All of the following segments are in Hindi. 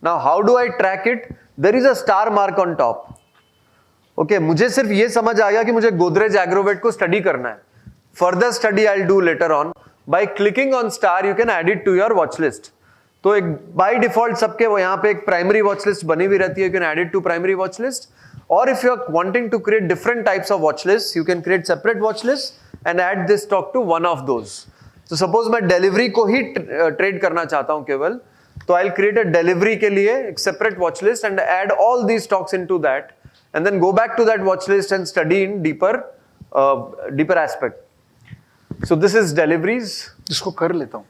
Now how do I track it? There is a star mark on top. Okay, मुझे सिर्फ ये समझ आ गया कि मुझे गोदरेज एग्रोवेट को स्टडी करना है. Further study I'll do later on. By clicking on star you can add it to your watch list. तो एक बाय डिफॉल्ट सबके वो यहाँ पे एक प्राइमरी वॉच लिस्ट बनी हुई रहती है. You can add it to primary watch list. Or if you are wanting to create different types of watch lists, you can create separate watch lists and add this stock to one of those. So suppose मैं डिलीवरी को ही ट्रेड करना चाहता हूँ केवल, तो I'll create a डिलीवरी के लिए एक separate watch list and add all these stocks into that, and then go back to that watch list and study in deeper aspect. So this is deliveries. इसको कर लेता हूँ.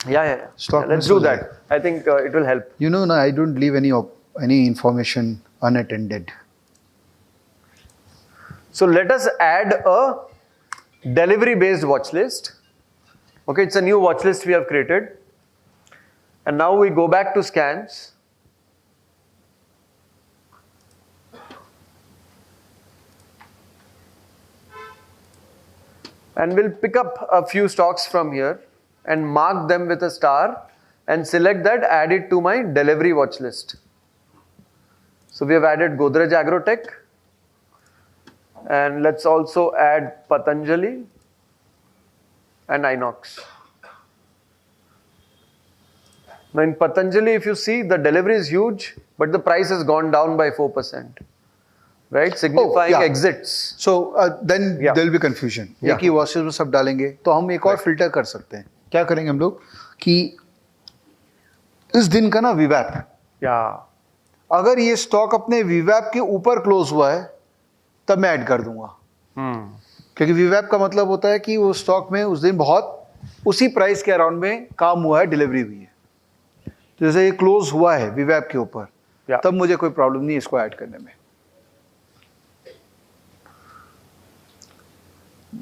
Yeah. Stock Let's do that. I think it will help. You know, I don't leave any information unattended. So let us add a delivery based watch list. Okay, it's a new watch list we have created. And now we go back to scans. And we'll pick up a few stocks from here and mark them with a star and select that, add it to my delivery watch list. So we have added Godrej Agrotech. And let's also add Patanjali and Inox. Now in Patanjali, if you see, the delivery is huge, but the price has gone down by 4%. Right? Signifying exits. So then there will be confusion. एक ही वॉचेस में सब डालेंगे, तो हम एक और फिल्टर कर सकते हैं. क्या करेंगे हम लोग कि इस दिन का ना वीवैप, अगर ये स्टॉक अपने वीवैप के ऊपर क्लोज हुआ है तब मैं ऐड कर दूंगा. क्योंकि वीवैप का मतलब होता है कि वो स्टॉक में उस दिन बहुत उसी प्राइस के अराउंड में काम हुआ है, डिलीवरी हुई है. तो जैसे ये क्लोज हुआ है वीवैप के ऊपर, तब मुझे कोई प्रॉब्लम नहीं इसको ऐड करने में.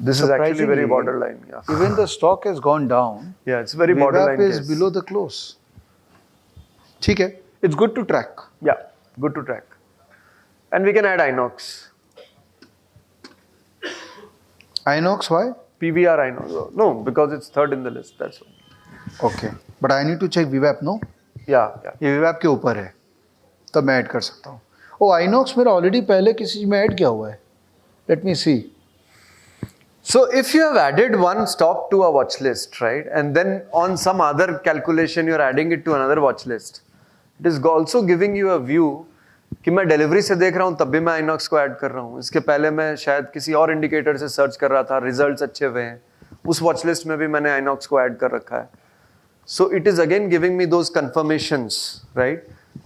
This is actually very borderline. Even the stock has gone down. Yeah, it's very borderline. VWAP is below the close. ठीक है. It's good to track. Yeah, good to track. And we can add Inox. Inox, why? PVR Inox. No, because it's third in the list. That's why. Okay. But I need to check VWAP, no? Yeah. ये VWAP के ऊपर है, तब मैं ऐड कर सकता हूँ. Oh, Inox मेरा ऑलरेडी पहले किसी में ऐड किया हुआ है. Let me see. So if you have added one stock to a watch list, right, and then on some other calculation you're adding it to another watch list, it is also giving you a view कि मैं डिलीवरी से देख रहा हूँ तब भी मैं Inox को ऐड कर रहा हूँ. इसके पहले मैं शायद किसी और इंडिकेटर से सर्च कर रहा था, रिजल्ट्स अच्छे हुए हैं, उस वॉच लिस्ट में भी मैंने Inox को ऐड कर रखा है. So it is again giving me those confirmations, right,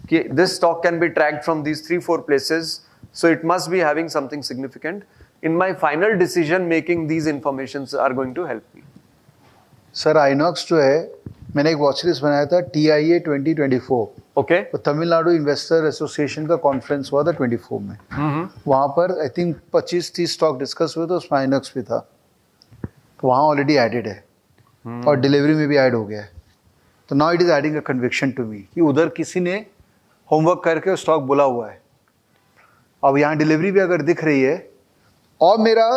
कि this stock can be tracked from these 3-4 places, so it must be having something significant. In my final decision making, these informations are going to help me. Sir, Inox जो है, मैंने एक वॉच लिस्ट बनाया था TIA 2024. Okay. तो तमिलनाडु इन्वेस्टर एसोसिएशन का कॉन्फ्रेंस हुआ था 24 में. वहाँ पर आई थिंक 25-30 स्टॉक डिस्कस हुए, तो उसमें Inox भी था. तो वहाँ ऑलरेडी एडेड है और डिलीवरी में भी ऐड हो गया है. तो now it is adding a conviction to me कि उधर किसी ने होमवर्क करके स्टॉक बोला हुआ है. अब यहाँ डिलीवरी भी अगर दिख रही है और मेरा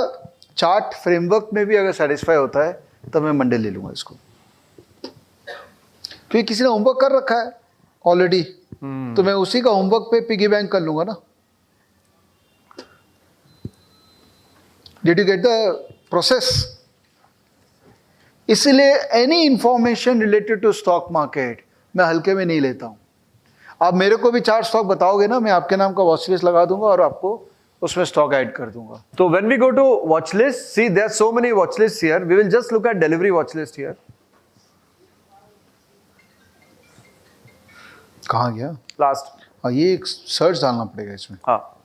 चार्ट फ्रेमवर्क में भी अगर सेटिस्फाई होता है, तब मैं मंडे ले लूँगा इसको. क्योंकि किसी ने होमवर्क कर रखा है ऑलरेडी, तो मैं उसी का होमवर्क पे पिगी बैंक कर लूँगा ना. Did you get the process? इसलिए any information related to stock market मैं हल्के में नहीं लेता हूँ. आप मेरे को भी 4 स्टॉक बताओगे ना, मैं आपके नाम का वॉच लिस्ट लगा दूंगा और आपको उसमें स्टॉक ऐड कर दूंगा. तो when we go to watch list, see there are so many watch lists here. We will just look at delivery watch list here. कहाँ गया? Last. हाँ, ये एक सर्च डालना पड़ेगा इसमें. हाँ.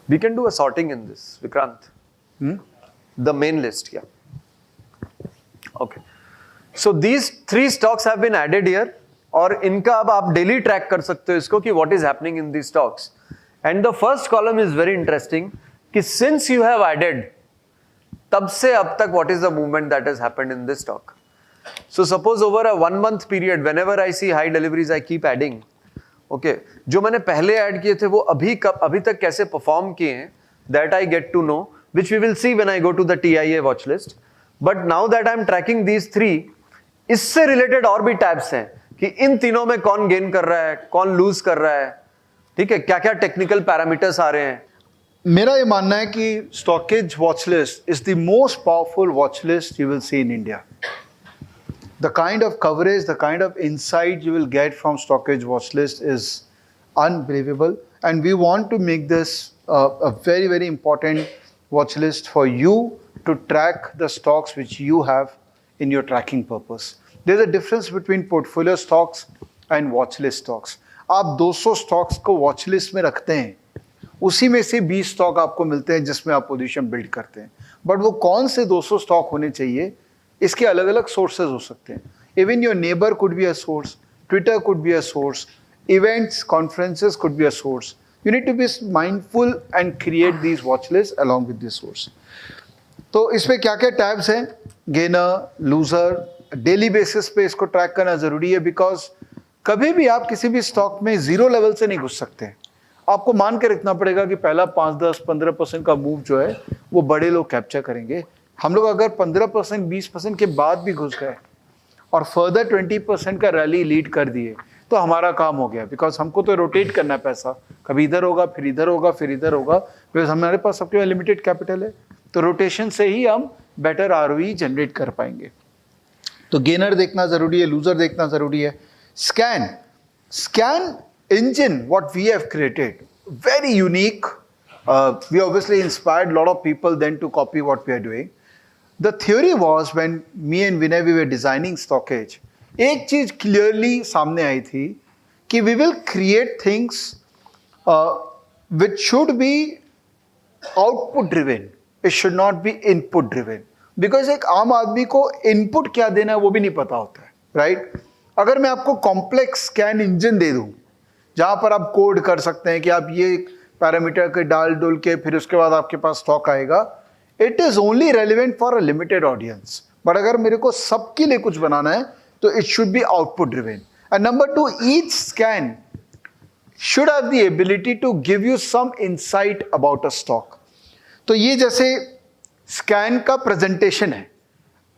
We can do a sorting in this, Vikrant. The main list, yeah. Okay. So these 3 stocks have been added here. और इनका अब आप डेली ट्रैक कर सकते हो इसको कि what is happening in the stocks. And the first column is very interesting कि सिंस यू हैव एडेड, तब से अब तक what is the movement that has happened in this stock. So suppose over a 1 month period, whenever I see high deliveries I keep adding. Okay, जो मैंने पहले ऐड किए थे वो अभी तक कैसे परफॉर्म किए हैं, that I get to know, which we will see when I go to the TIA watch list. But now that I am tracking these 3, इससे रिलेटेड और भी टैब्स हैं कि इन तीनों में कौन गेन कर रहा है, कौन लूज कर रहा है, ठीक है, क्या क्या टेक्निकल पैरामीटर्स आ रहे हैं। मेरा ये मानना है कि stockage watch list is the most powerful watch list you will see in India. The kind of coverage, the kind of insight you will get from Stockage watch list is unbelievable, and we want to make this a very, very important watch list for you to track the stocks which you have in your tracking purpose. There's a difference between portfolio stocks and watch list stocks. आप 200 stocks को watch list में रखते हैं, उसी में से 20 स्टॉक आपको मिलते हैं जिसमें आप पोजीशन बिल्ड करते हैं, बट वो कौन से 200 स्टॉक होने चाहिए, इसके अलग अलग सोर्सेज हो सकते हैं. Even your neighbour could be a source, Twitter could be a source, events, conferences could be a source. You need to be mindful and create these watch list along with this source. तो इसमें क्या क्या टैब्स हैं, गेनर, लूजर, डेली बेसिस पे इसको ट्रैक करना जरूरी है, बिकॉज कभी भी आप किसी भी स्टॉक में जीरो लेवल से नहीं घुस सकते. आपको मान के रखना पड़ेगा कि पहला 5, 10, 15% का मूव जो है वो बड़े लोग कैप्चर करेंगे. हम लोग अगर 15%, 20% के बाद भी घुस गए और फर्दर 20% का रैली लीड कर दिए तो हमारा काम हो गया, बिकॉज हमको तो रोटेट करना है पैसा, कभी इधर होगा, फिर इधर होगा, फिर इधर होगा, बिकॉज हमारे पास सबके लिमिटेड कैपिटल है. तो रोटेशन से ही हम बेटर ROE जनरेट कर पाएंगे. तो गेनर देखना जरूरी है, लूजर देखना जरूरी है. Scan engine what we have created, very unique. We obviously inspired a lot of people then to copy what we are doing. The theory was when me and Vinay we were designing Stockage, एक चीज clearly सामने आई थी कि we will create things which should be output driven. It should not be input driven. Because एक आम आदमी को input क्या देना है वो भी नहीं पता होता है, right? अगर मैं आपको complex scan engine दे दूं जहां पर आप कोड कर सकते हैं कि आप ये पैरामीटर के डाल डुल के फिर उसके बाद आपके पास स्टॉक आएगा, it is only relevant for a limited audience. But अगर मेरे को सबके लिए कुछ बनाना है तो it should be output driven. And number 2, each scan should have the ability to give you some insight about a stock. तो ये जैसे स्कैन का प्रेजेंटेशन है,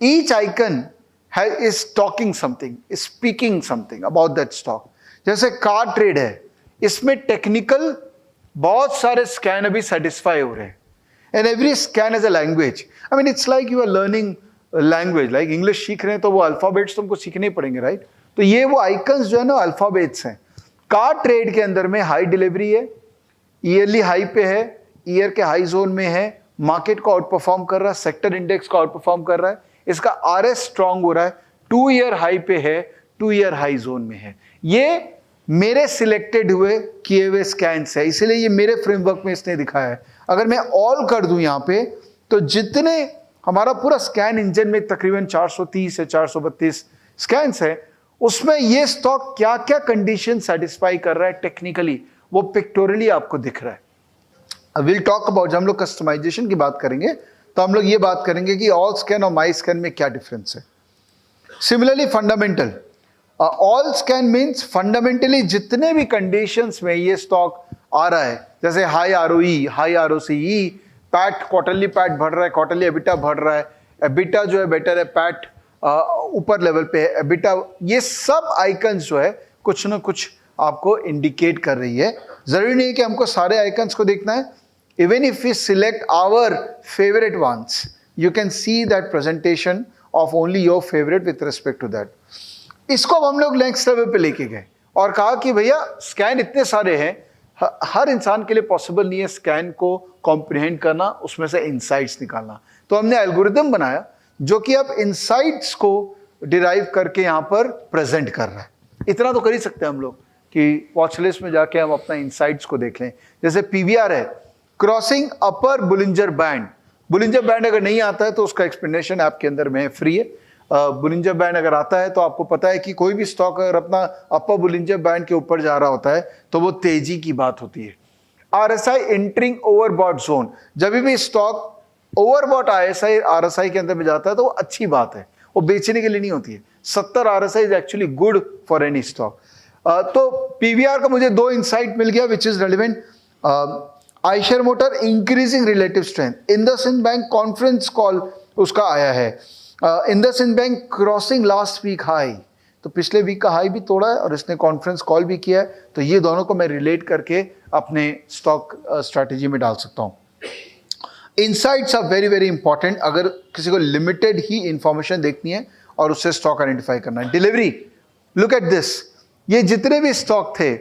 each icon is talking something, speaking something about that stock. जैसे कार ट्रेड है, इसमें टेक्निकल बहुत सारे स्कैन अभी सेटिस्फाई हो रहे हैं, and every scan is a language. I mean it's like you are learning language, like English सीख रहे हैं तो वो अल्फाबेट्स तुमको सीखने ही पड़ेंगे, राइट? तो ये वो आइकन्स जो है ना अल्फाबेट्स हैं. कार ट्रेड के अंदर में हाई डिलीवरी है, ईयरली हाई पे है, ईयर के हाई जोन में है, मार्केट को आउट परफॉर्म कर रहा है, सेक्टर इंडेक्स को आउट परफॉर्म कर रहा है, इसका RS स्ट्रांग हो रहा है, 2 ईयर हाई पे है, 2 ईयर हाई जोन में है. ये मेरे सिलेक्टेड हुए किए हुए स्कैन्स है, इसलिए ये मेरे फ्रेमवर्क में इसने दिखाया है. अगर मैं ऑल कर दूं यहाँ पे तो जितने हमारा पूरा स्कैन इंजन में तकरीबन 430 से 432 स्कैन्स है, उसमें ये स्टॉक क्या क्या कंडीशन सेटिस्फाई कर रहा है टेक्निकली वो पिक्टोरियली आपको दिख रहा है. विल टॉक अबाउट, जब हम लोग कस्टमाइजेशन की बात करेंगे तो हम लोग ये बात करेंगे कि ऑल स्कैन और माई स्कैन में क्या डिफरेंस है. Similarly fundamental, all scan means fundamentally जितने भी कंडीशंस में ये स्टॉक आ रहा है, जैसे high ROE, high ROCE, PAT, quarterly PAT बढ़ रहा है, क्वार्टरली एबिटा बढ़ रहा है, एबिटा जो है बेटर है, पैट ऊपर लेवल पे है, एबिटा, ये सब आइकन्स जो है कुछ ना कुछ आपको इंडिकेट कर रही है. जरूरी नहीं है कि हमको सारे आइकन्स को देखना है. Even if we select our favourite ones, you can see that presentation of only your favourite with respect to that. इसको हम लोग नेक्स्ट लेवल पे लेके गए और कहा कि भैया स्कैन इतने सारे हैं, हर इंसान के लिए पॉसिबल नहीं है स्कैन को कॉम्प्रिहेंड करना, उसमें से इंसाइट्स निकालना. तो हमने एल्गोरिदम बनाया जो कि अब इंसाइट्स को डिराइव करके यहाँ पर प्रेजेंट कर रहा है. इतना तो कर ही सकते हैं हम लोग कि वॉच लिस्ट में जाके हम अपना इंसाइट्स को देख लें. जैसे PVR है, क्रॉसिंग अपर बुलिंजर बैंड. बुलिंजर बैंड अगर नहीं आता है तो उसका एक्सप्लेनेशन ऐप के अंदर में फ्री है. बुलिंजर बैंड अगर आता है तो आपको पता है कि कोई भी स्टॉक अगर अपना अपर बुलिंजर बैंड के ऊपर जा रहा होता है तो वो तेजी की बात होती है. RSI एंटरिंग ओवरबॉट जोन, जब भी स्टॉक ओवरबॉट RSI के अंदर में जाता है तो वो अच्छी बात है, वो बेचने के लिए नहीं होती है. 70 RSI is actually good for any stock. तो PVR का मुझे 2 इंसाइट मिल गया which is relevant. iShares Motor increasing relative strength, IndusInd bank conference call उसका आया है. IndusInd bank crossing last week high, तो पिछले वीक का हाई भी तोड़ा है और इसने कॉन्फ्रेंस कॉल भी किया है, तो ये दोनों को मैं रिलेट करके अपने स्टॉक स्ट्रैटेजी में डाल सकता हूँ। Insights are very very important अगर किसी को लिमिटेड ही इंफॉर्मेशन देखनी है और उससे स्टॉक आइडेंटिफाई करना है। डिलीवरी, लुक एट दिस, ये जितने भी स्टॉक थे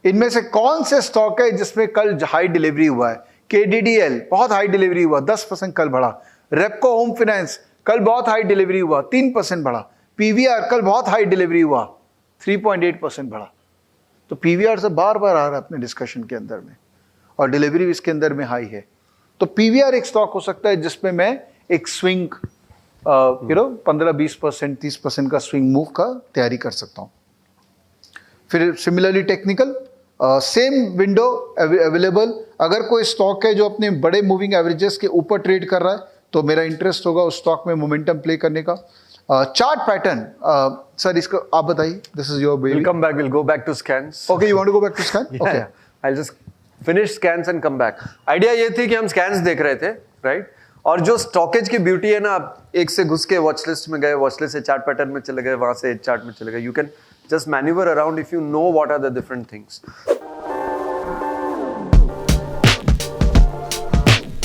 इनमें से कौन से स्टॉक है जिसमें कल हाई डिलीवरी हुआ है? KDDL बहुत हाई डिलीवरी हुआ, 10% कल बढ़ा। रेपको होम फाइनेंस कल बहुत हाई डिलीवरी हुआ, 3% बढ़ा। PVR कल बहुत हाई डिलीवरी हुआ, 3.8% बढ़ा। तो PVR से बार बार आ रहा है अपने डिस्कशन के अंदर में, और डिलीवरी भी इसके अंदर में हाई है। तो PVR एक स्टॉक हो सकता है जिसमें मैं एक स्विंग 15-20%, 30% का स्विंग मूव का तैयारी कर सकता हूं। फिर similarly technical, same window available. अगर कोई स्टॉक है जो अपने बड़े मूविंग एवरेजेस के ऊपर ट्रेड कर रहा है तो मेरा इंटरेस्ट होगा उस स्टॉक में मोमेंटम प्ले करने का। चार्ट पैटर्न, सर इसको आप बताइए, this is your baby. We'll go back to scans. Okay, you want to go back to scan? Okay, I'll just finish scans and come back. Idea ये थी कि हम स्कैन्स देख रहे थे, राइट? और जो स्टॉकेज की ब्यूटी है ना, आप एक से घुस के वॉच लिस्ट में गए, वॉच लिस्ट से चार्ट पैटर्न में चले गए, वहां से चार्ट में चले गए। You can just maneuver around if you know what are the different things.